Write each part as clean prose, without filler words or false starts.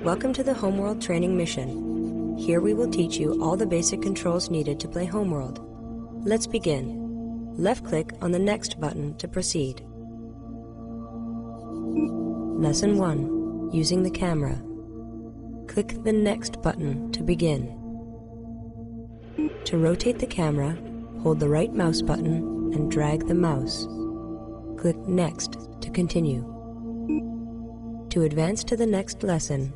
Welcome to the Homeworld training mission. Here we will teach you all the basic controls needed to play Homeworld. Let's begin. Left-click on the Next button to proceed. Lesson 1. Using the camera. Click the Next button to begin. To rotate the camera, hold the right mouse button and drag the mouse. Click Next to continue. To advance to the next lesson,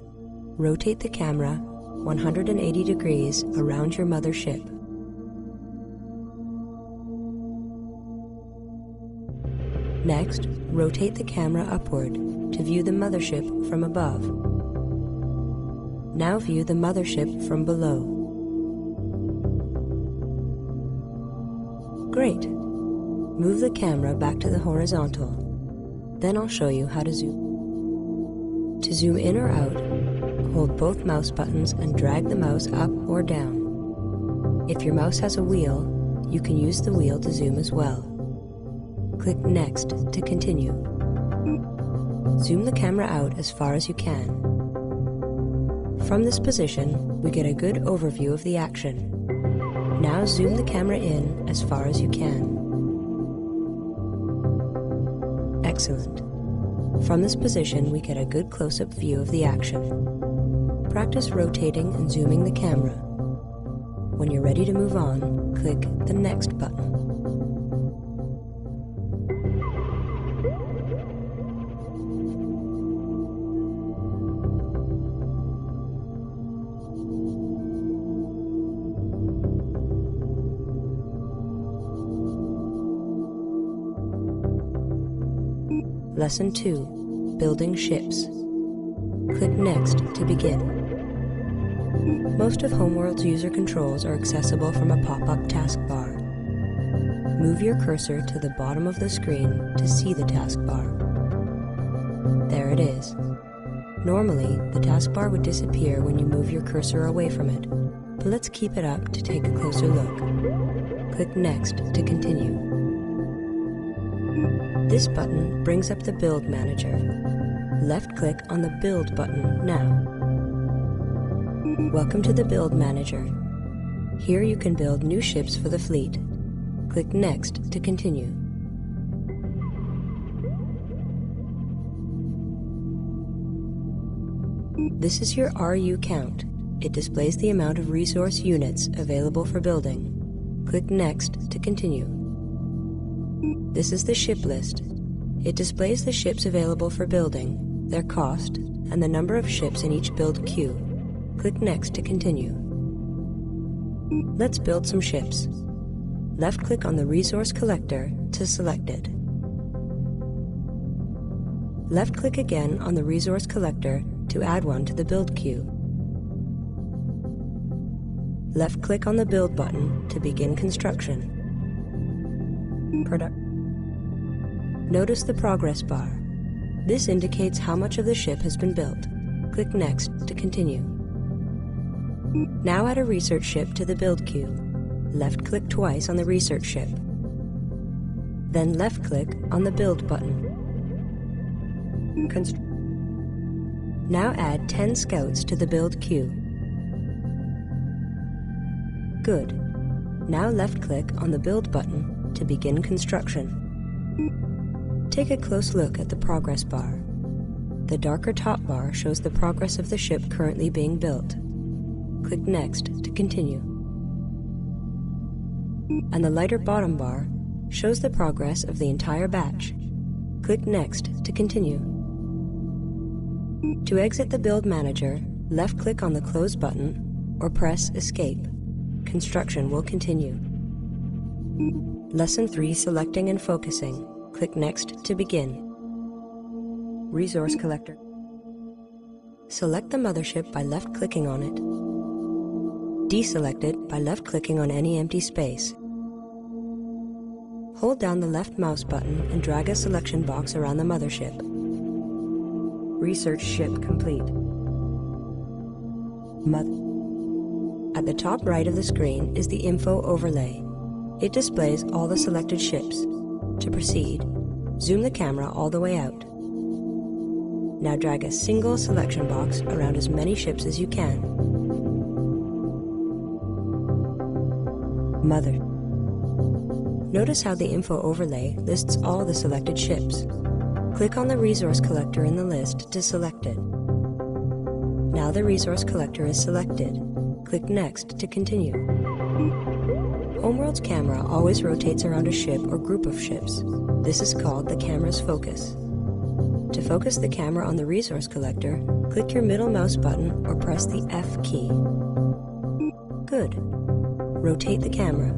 rotate the camera 180 degrees around your mothership. Next, rotate the camera upward to view the mothership from above. Now view the mothership from below. Great! Move the camera back to the horizontal. Then I'll show you how to zoom. To zoom in or out, hold both mouse buttons and drag the mouse up or down. If your mouse has a wheel, you can use the wheel to zoom as well. Click Next to continue. Zoom the camera out as far as you can. From this position, we get a good overview of the action. Now zoom the camera in as far as you can. Excellent. From this position, we get a good close-up view of the action. Practice rotating and zooming the camera. When you're ready to move on, click the Next button. Lesson 2. Building ships. Click Next to begin. Most of Homeworld's user controls are accessible from a pop-up taskbar. Move your cursor to the bottom of the screen to see the taskbar. There it is. Normally, the taskbar would disappear when you move your cursor away from it, but let's keep it up to take a closer look. Click Next to continue. This button brings up the Build Manager. Left-click on the Build button now. Welcome to the Build Manager. Here you can build new ships for the fleet. Click Next to continue. This is your RU count. It displays the amount of resource units available for building. Click Next to continue. This is the ship list. It displays the ships available for building, their cost, and the number of ships in each build queue. Click Next to continue. Let's build some ships. Left-click on the resource collector to select it. Left-click again on the resource collector to add one to the build queue. Left-click on the Build button to begin construction. Notice the progress bar. This indicates how much of the ship has been built. Click Next to continue. Now add a research ship to the build queue. Left-click twice on the research ship. Then left-click on the Build button. Now add 10 scouts to the build queue. Good. Now left-click on the Build button to begin construction. Take a close look at the progress bar. The darker top bar shows the progress of the ship currently being built. Click Next to continue. And the lighter bottom bar shows the progress of the entire batch. Click Next to continue. To exit the Build Manager, left-click on the Close button or press Escape. Construction will continue. Lesson 3. Selecting and Focusing. Click Next to begin. Resource Collector. Select the mothership by left-clicking on it. Deselect it by left-clicking on any empty space. Hold down the left mouse button and drag a selection box around the mothership. Research ship complete. At the top right of the screen is the info overlay. It displays all the selected ships. To proceed, zoom the camera all the way out. Now drag a single selection box around as many ships as you can. Mother. Notice how the info overlay lists all the selected ships. Click on the resource collector in the list to select it. Now the resource collector is selected. Click Next to continue. Homeworld's camera always rotates around a ship or group of ships. This is called the camera's focus. To focus the camera on the resource collector, click your middle mouse button or press the F key. Good. Rotate the camera.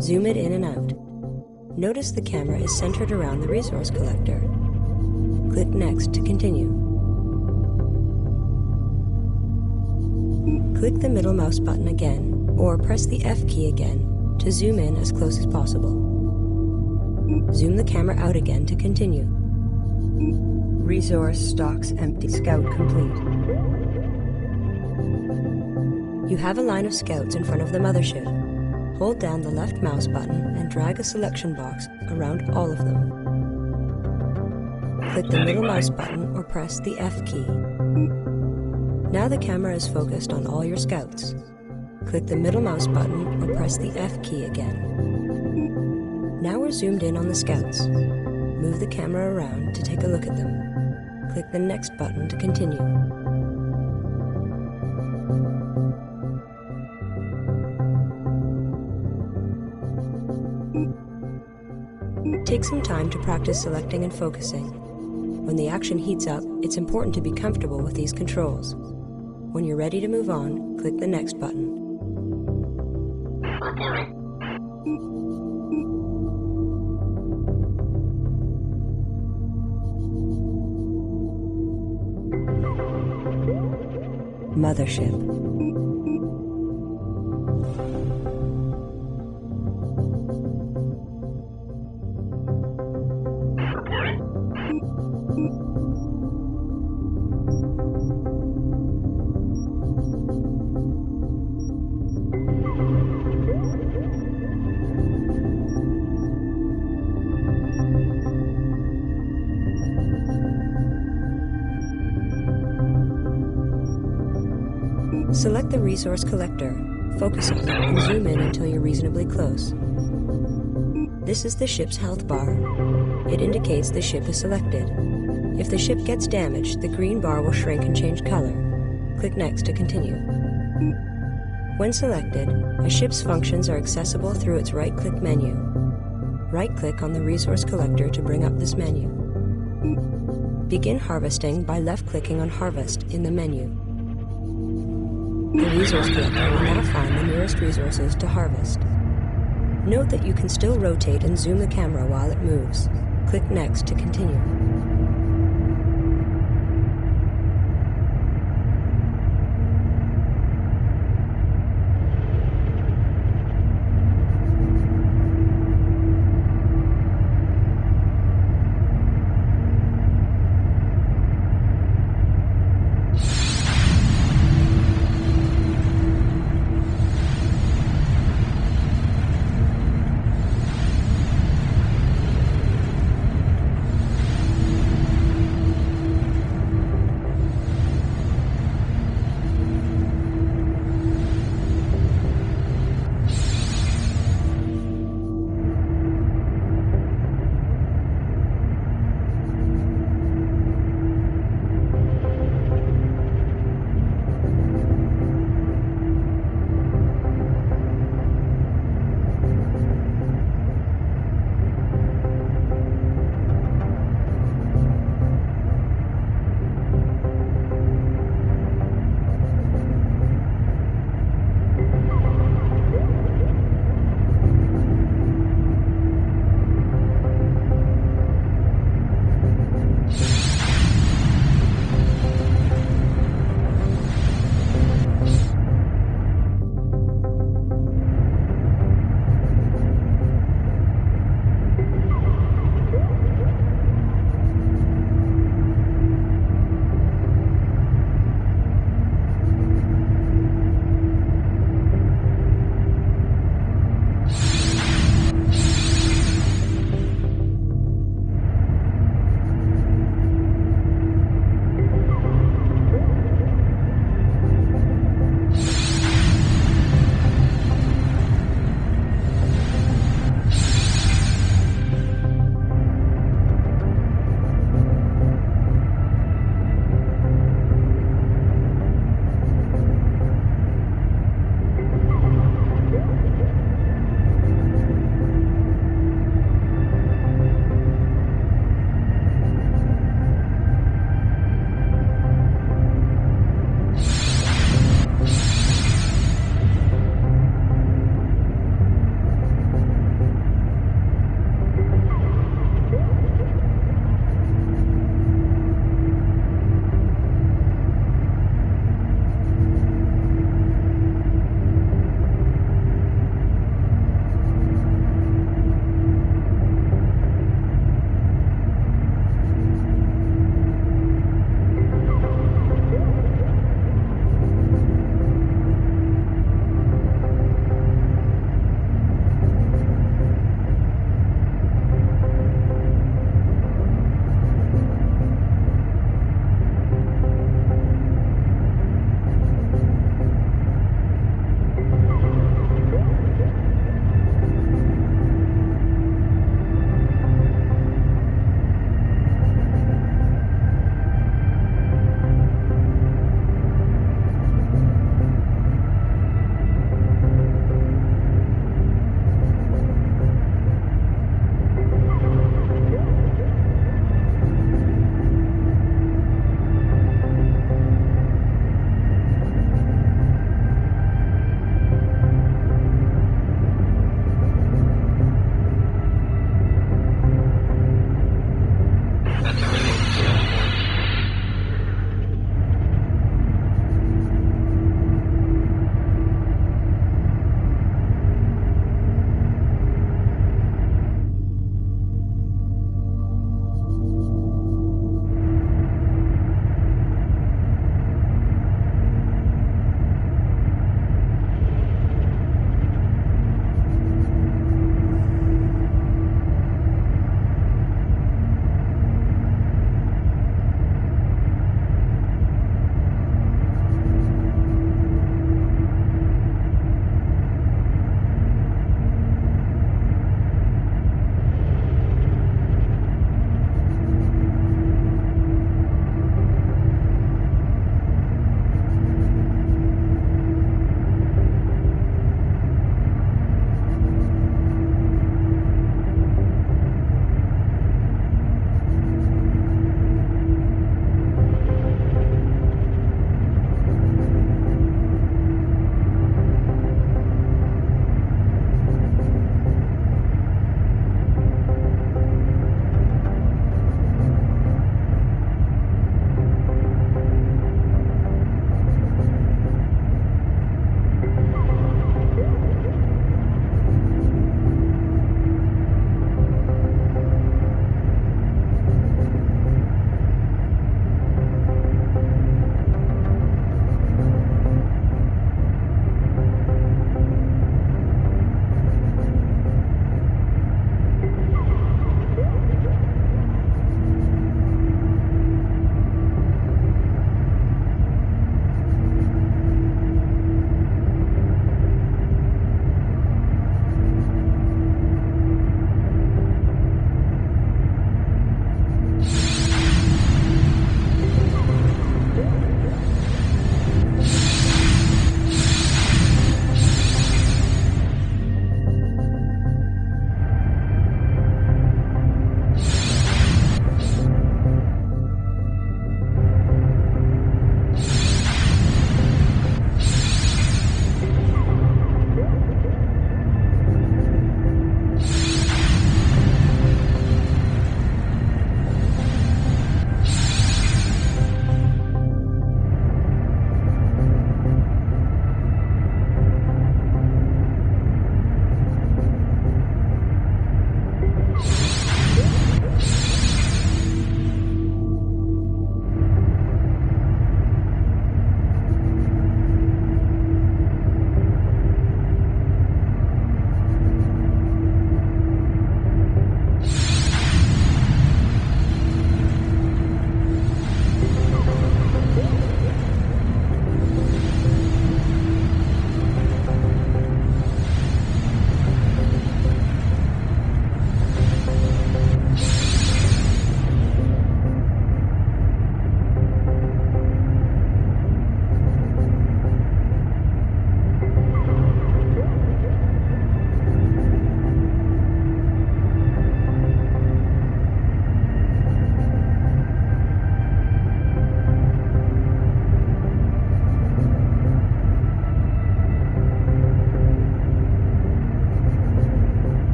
Zoom it in and out. Notice the camera is centered around the resource collector. Click Next to continue. Click the middle mouse button again, or press the F key again to zoom in as close as possible. Zoom the camera out again to continue. Resource stocks empty. Scout complete. You have a line of scouts in front of the mothership. Hold down the left mouse button and drag a selection box around all of them. Click the middle mouse button or press the F key. Now the camera is focused on all your scouts. Click the middle mouse button or press the F key again. Now we're zoomed in on the scouts. Move the camera around to take a look at them. Click the Next button to continue. Take some time to practice selecting and focusing. When the action heats up, it's important to be comfortable with these controls. When you're ready to move on, click the Next button. Mothership. Select the resource collector, focus on it, and zoom in until you're reasonably close. This is the ship's health bar. It indicates the ship is selected. If the ship gets damaged, the green bar will shrink and change color. Click Next to continue. When selected, a ship's functions are accessible through its right-click menu. Right-click on the resource collector to bring up this menu. Begin harvesting by left-clicking on Harvest in the menu. The resource collector will now find the nearest resources to harvest. Note that you can still rotate and zoom the camera while it moves. Click Next to continue.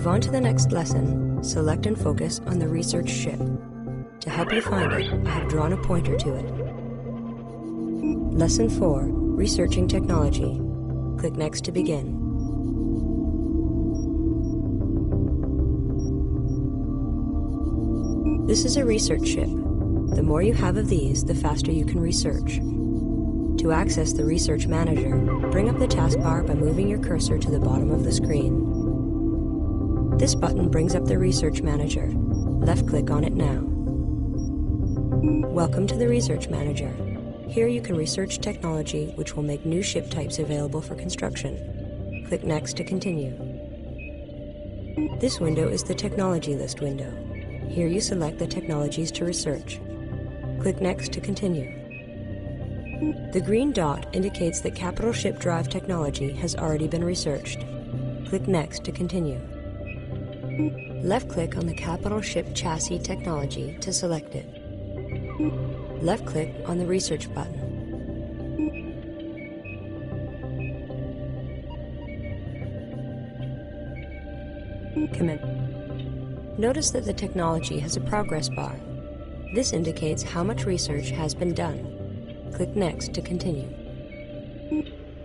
move on to the next lesson, select and focus on the research ship. To help you find it, I have drawn a pointer to it. Lesson 4, Researching Technology. Click Next to begin. This is a research ship. The more you have of these, the faster you can research. To access the Research Manager, bring up the taskbar by moving your cursor to the bottom of the screen. This button brings up the Research Manager. Left-click on it now. Welcome to the Research Manager. Here you can research technology which will make new ship types available for construction. Click Next to continue. This window is the Technology List window. Here you select the technologies to research. Click Next to continue. The green dot indicates that capital ship drive technology has already been researched. Click Next to continue. Left-click on the capital ship chassis technology to select it. Left-click on the Research button. Commit. Notice that the technology has a progress bar. This indicates how much research has been done. Click Next to continue.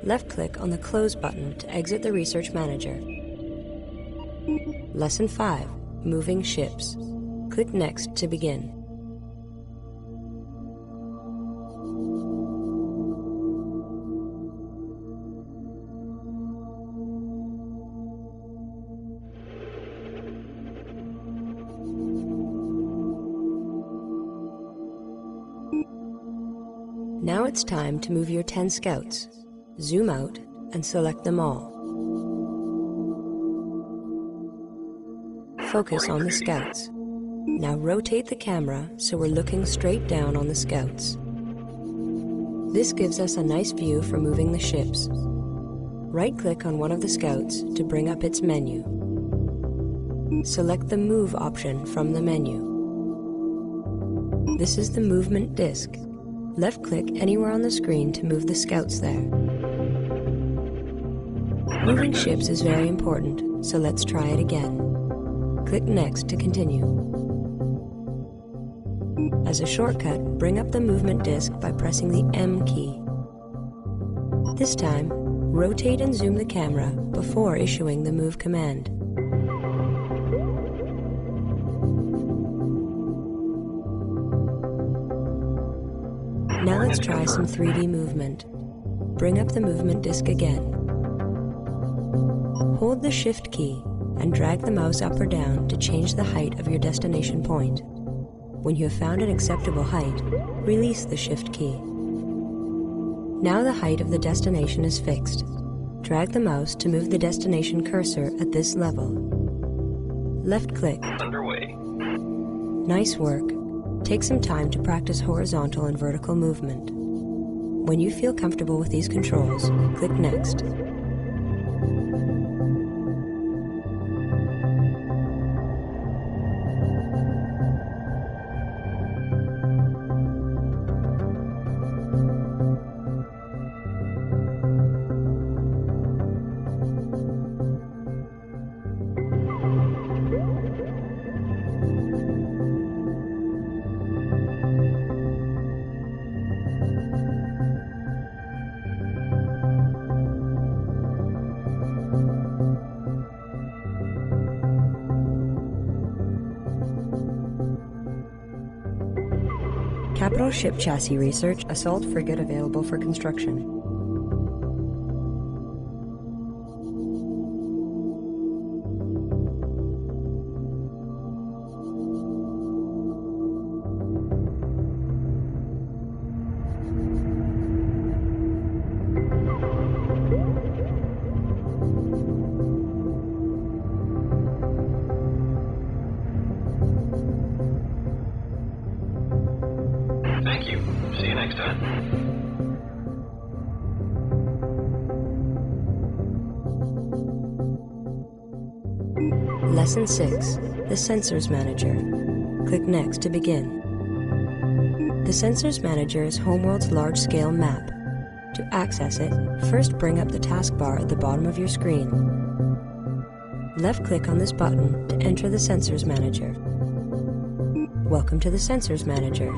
Left-click on the Close button to exit the Research Manager. Lesson 5, Moving Ships. Click Next to begin. Now it's time to move your 10 scouts. Zoom out and select them all. Focus on the scouts. Now rotate the camera so we're looking straight down on the scouts. This gives us a nice view for moving the ships. Right-click on one of the scouts to bring up its menu. Select the Move option from the menu. This is the movement disk. Left-click anywhere on the screen to move the scouts there. Moving ships is very important, so let's try it again. Click Next to continue. As a shortcut, bring up the movement disk by pressing the M key. This time, rotate and zoom the camera before issuing the Move command. Now let's try some 3D movement. Bring up the movement disk again. Hold the Shift key and drag the mouse up or down to change the height of your destination point. When you have found an acceptable height, release the Shift key. Now the height of the destination is fixed. Drag the mouse to move the destination cursor at this level. Left-click. Underway. Nice work. Take some time to practice horizontal and vertical movement. When you feel comfortable with these controls, click Next. Capital Ship Chassis Research, Assault Frigate available for construction. Thank you. See you next time. Lesson 6, the Sensors Manager. Click Next to begin. The Sensors Manager is Homeworld's large-scale map. To access it, first bring up the taskbar at the bottom of your screen. Left-click on this button to enter the Sensors Manager. Welcome to the Sensors Manager.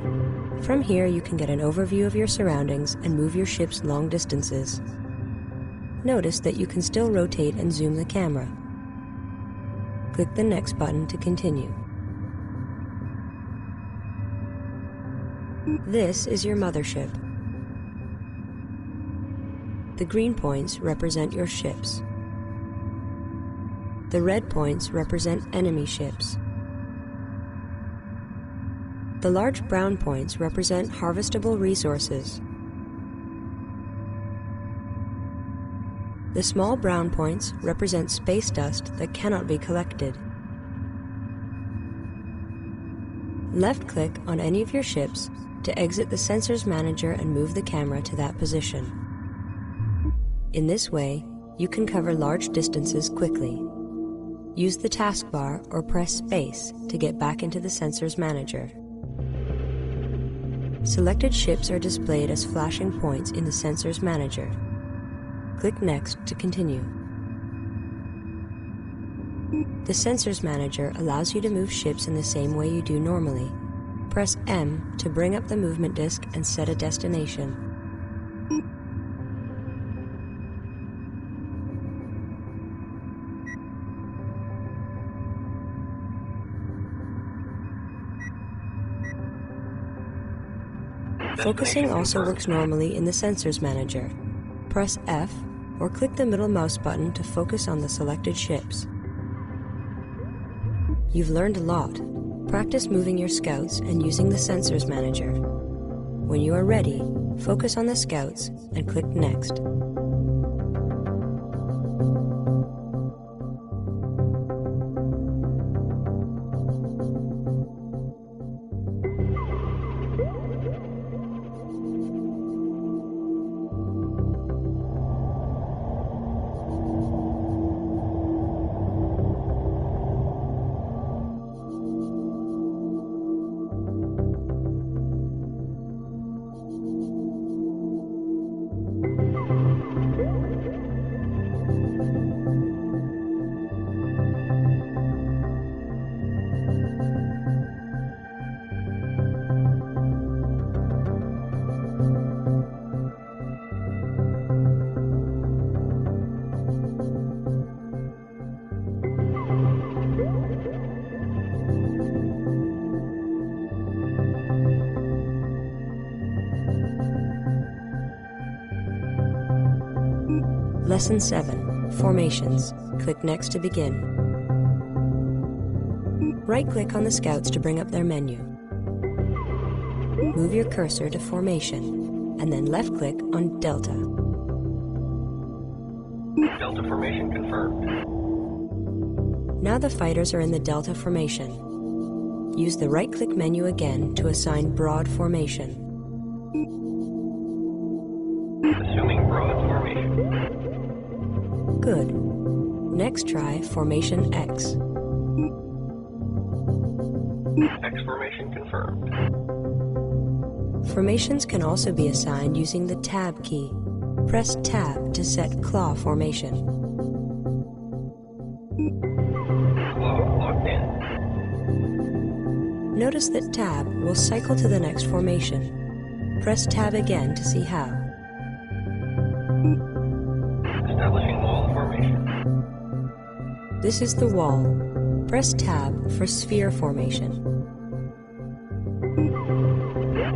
From here, you can get an overview of your surroundings and move your ships long distances. Notice that you can still rotate and zoom the camera. Click the Next button to continue. This is your mothership. The green points represent your ships. The red points represent enemy ships. The large brown points represent harvestable resources. The small brown points represent space dust that cannot be collected. Left-click on any of your ships to exit the Sensors Manager and move the camera to that position. In this way, you can cover large distances quickly. Use the taskbar or press space to get back into the Sensors Manager. Selected ships are displayed as flashing points in the Sensors Manager. Click Next to continue. The Sensors Manager allows you to move ships in the same way you do normally. Press M to bring up the movement disk and set a destination. Focusing also works normally in the Sensors Manager. Press F or click the middle mouse button to focus on the selected ships. You've learned a lot. Practice moving your scouts and using the Sensors Manager. When you are ready, focus on the scouts and click Next. Lesson 7, Formations. Click Next to begin. Right-click on the scouts to bring up their menu. Move your cursor to Formation, and then left-click on Delta. Delta formation confirmed. Now the fighters are in the Delta formation. Use the right-click menu again to assign Broad Formation. Assuming broad formation. Good. Next try Formation X. X formation confirmed. Formations can also be assigned using the Tab key. Press Tab to set Claw Formation. Claw locked in. Notice that Tab will cycle to the next formation. Press Tab again to see how. Establishing wall formation. This is the wall. Press Tab for Sphere Formation.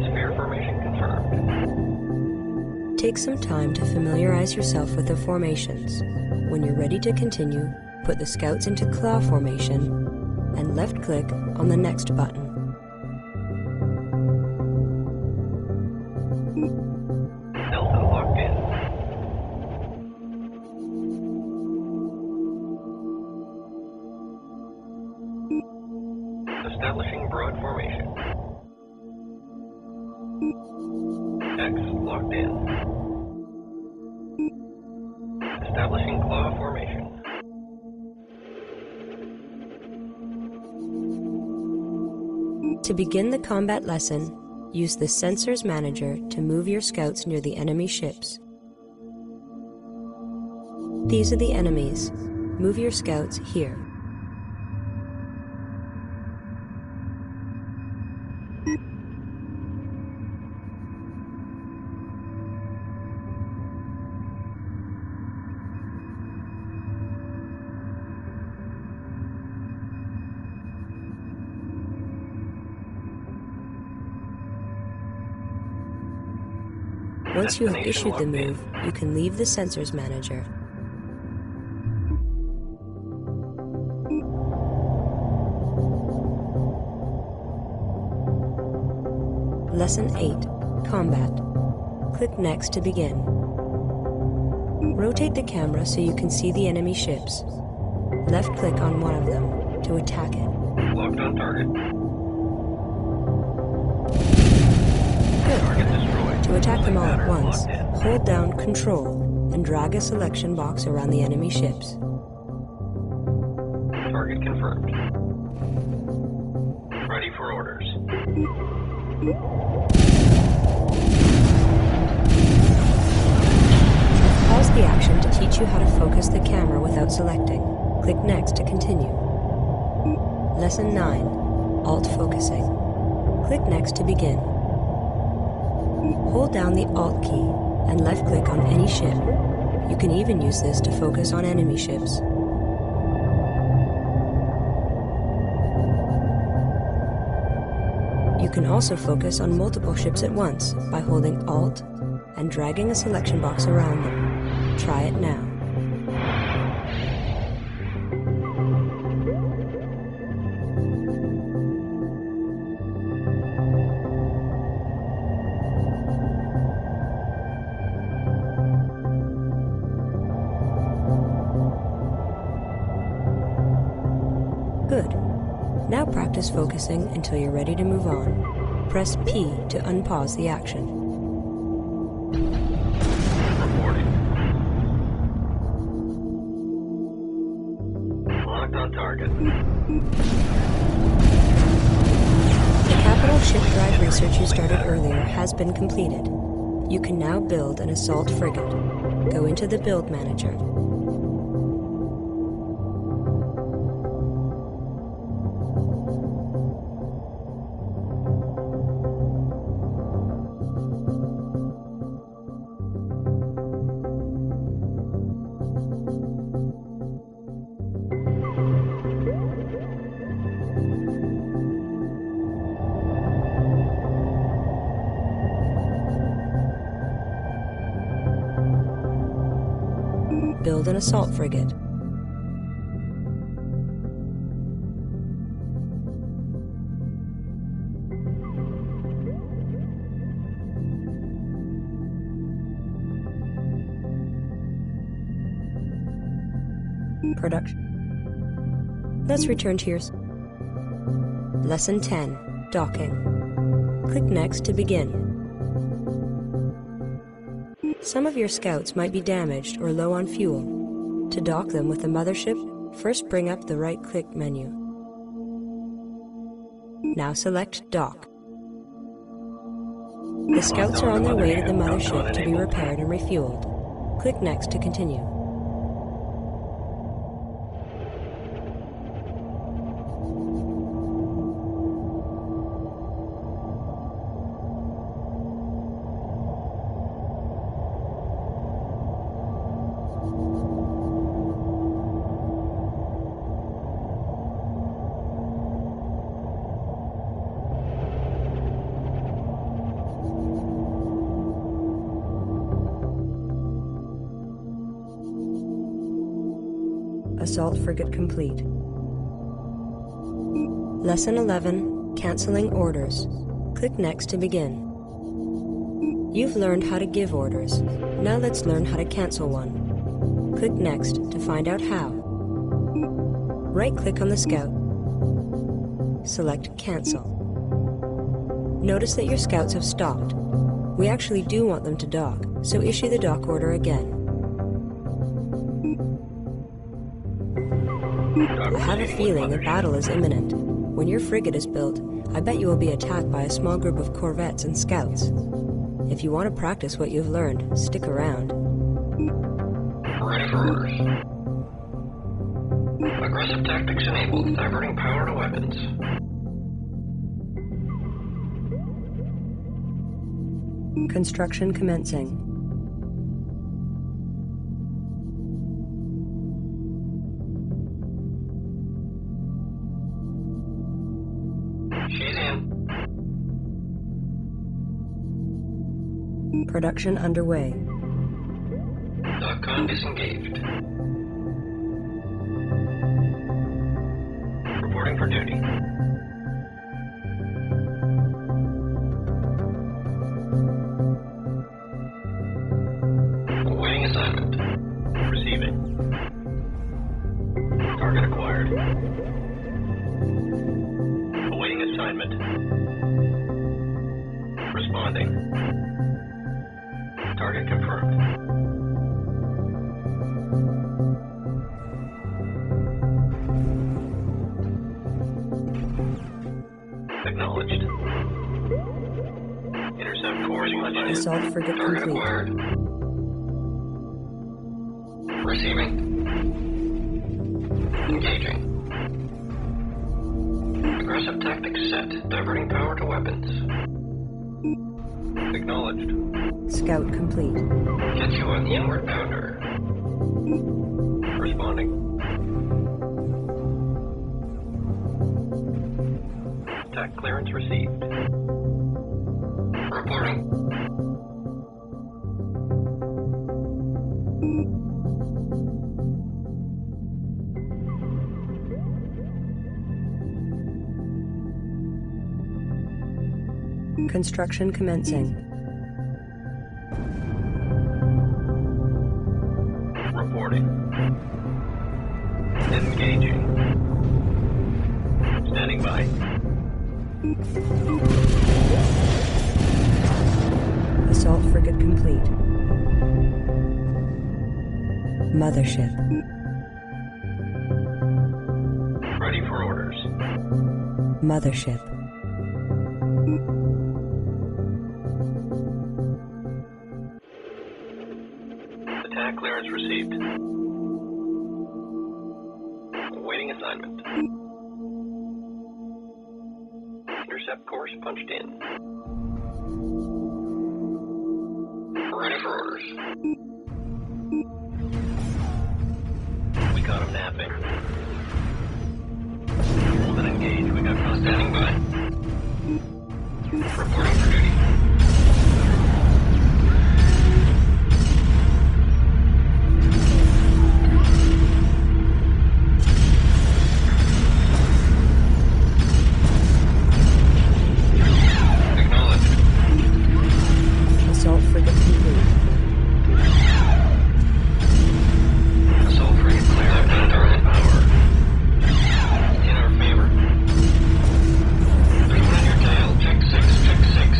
Sphere formation confirmed. Take some time to familiarize yourself with the formations. When you're ready to continue, put the scouts into Claw Formation and left-click on the Next button. Delta locked in. Establishing broad formation. X locked in. Establishing claw formation. To begin the combat lesson, use the Sensors Manager to move your scouts near the enemy ships. These are the enemies. move your scouts here. Once you have issued the move, you can leave the Sensors Manager. Lesson 8, Combat. Click Next to begin. Rotate the camera so you can see the enemy ships. Left-click on one of them to attack it. Locked on target. Good. Target destroyed. To attack them all at Pattern once, locked in. hold down Control and drag a selection box around the enemy ships. Target confirmed. Ready for orders. Pause the action to teach you how to focus the camera without selecting. Click Next to continue. Lesson 9, Alt Focusing. Click Next to begin. Hold down the Alt key and left-click on any ship. You can even use this to focus on enemy ships. You can also focus on multiple ships at once by holding Alt and dragging a selection box around them. Try it now. Good. Now practice focusing until you're ready to move on. Press P to unpause the action. Reporting. Locked on target. The capital ship drive research you started earlier has been completed. You can now build an assault frigate. Go into the Build Manager. Build an assault frigate. Production. Let's return to your Lesson 10, Docking. Click Next to begin. Some of your scouts might be damaged or low on fuel. To dock them with the mothership, first bring up the right-click menu. Now select Dock. The scouts are on their way to the mothership to be repaired and refueled. Click Next to continue. Assault frigate complete. Lesson 11, Cancelling Orders. Click Next to begin. You've learned how to give orders. Now let's learn how to cancel one. Click Next to find out how. Right-click on the scout. Select Cancel. Notice that your scouts have stopped. We actually do want them to dock, so issue the dock order again. I have a feeling a battle is imminent. When your frigate is built, I bet you will be attacked by a small group of corvettes and scouts. If you want to practice what you've learned, stick around. Ready for orders. Aggressive tactics enabled. Diverting power to weapons. Construction commencing. She's in. Production underway. .con disengaged. Reporting for duty. Awaiting assignment. Receiving. Target acquired. Awaiting assignment. Responding. Target confirmed. Acknowledged. Intercept course punched in. Assault frigate Target complete. acquired. Receiving. Engaging. Aggressive tactics set. Diverting power to weapons. Acknowledged. Scout complete. Get you on the inward pounder. Responding. Attack clearance received. Reporting. Construction commencing. Reporting. Engaging. Standing by. Assault frigate complete. Mothership. Ready for orders. Mothership. Attack clearance received. Awaiting assignment. Intercept course punched in. Ready for orders. We caught him napping. Hold and engage. We got cross standing by. Reporting for duty. Assault frigate complete. Assault frigate clear. Left turret power. In our favor. There's one on your tail. Check 6, check 6.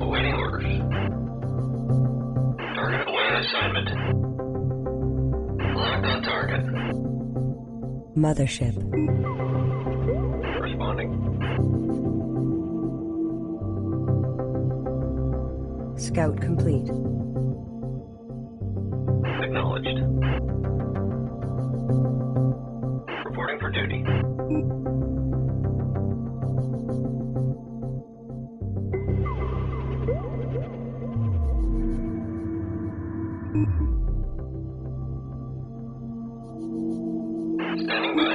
Awaiting orders. Target awaiting assignment. Locked on target. Mothership. Responding. Scout complete. Acknowledged. Reporting for duty. Standing by.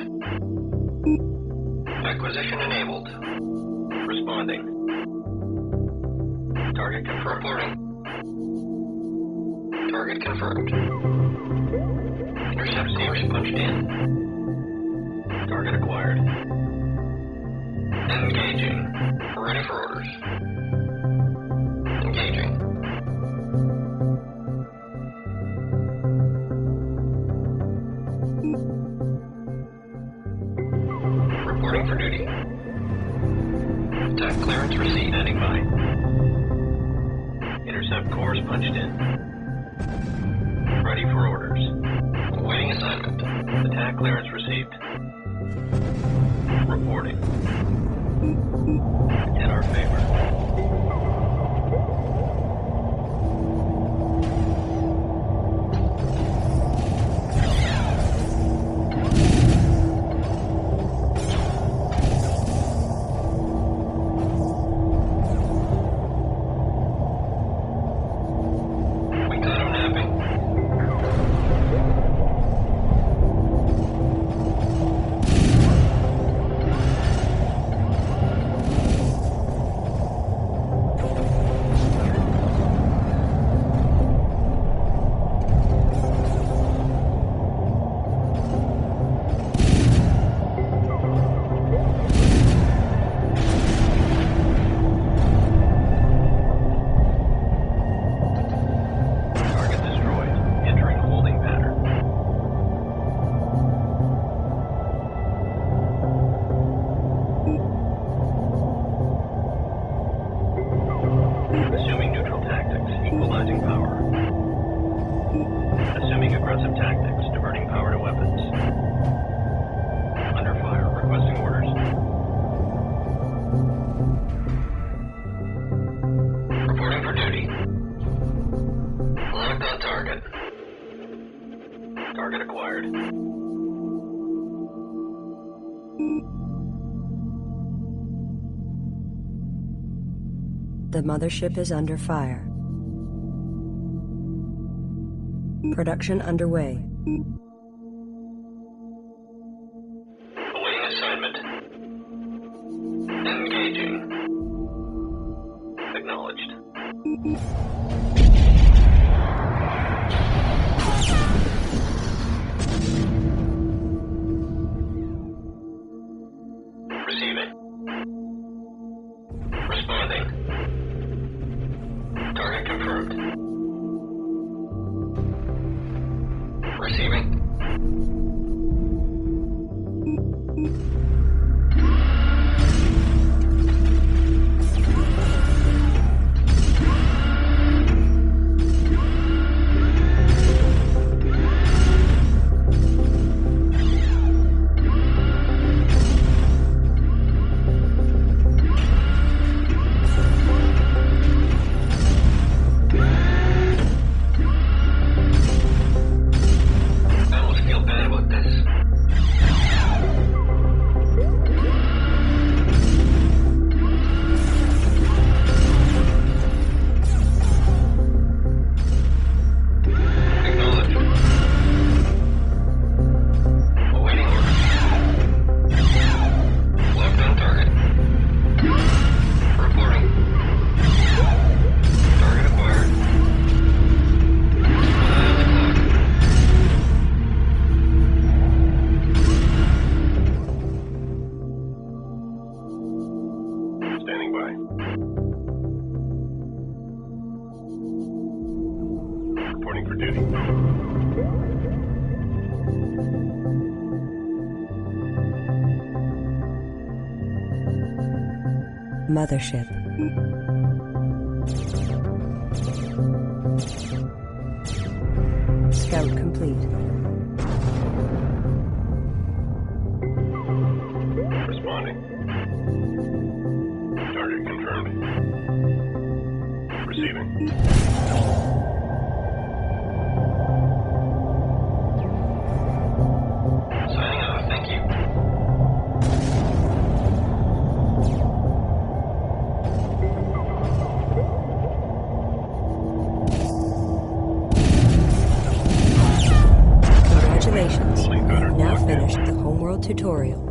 Acquisition enabled. Responding. Target confirmed. Reporting. Target confirmed. Intercept course punched in. Target acquired. Engaging. Ready for orders. Engaging. Reporting for duty. Attack clearance received. Standing by. Intercept course punched in. Ready for orders. Awaiting assignment. Attack clearance received. Reporting. In our favor. We got him napping. Target destroyed. Entering holding pattern. Assuming neutral tactics, equalizing power. Assuming aggressive tactics, diverting power to weapons. Under fire, requesting orders. Reporting for duty. Locked on target. Target acquired. The mothership is under fire. Production underway. Awaiting assignment. Engaging. Acknowledged. Receiving. Responding. Target confirmed. Receiving. I almost feel bad about this. Acknowledged. Awaiting orders. Locked on target. Reporting. Target acquired. Eye on the clock. Standing by. Reporting for duty. Mothership. Scout complete. Responding. Target confirmed. Receiving. Signing off. Thank you. Congratulations. Holding pattern You've now locked in. finished the Homeworld tutorial.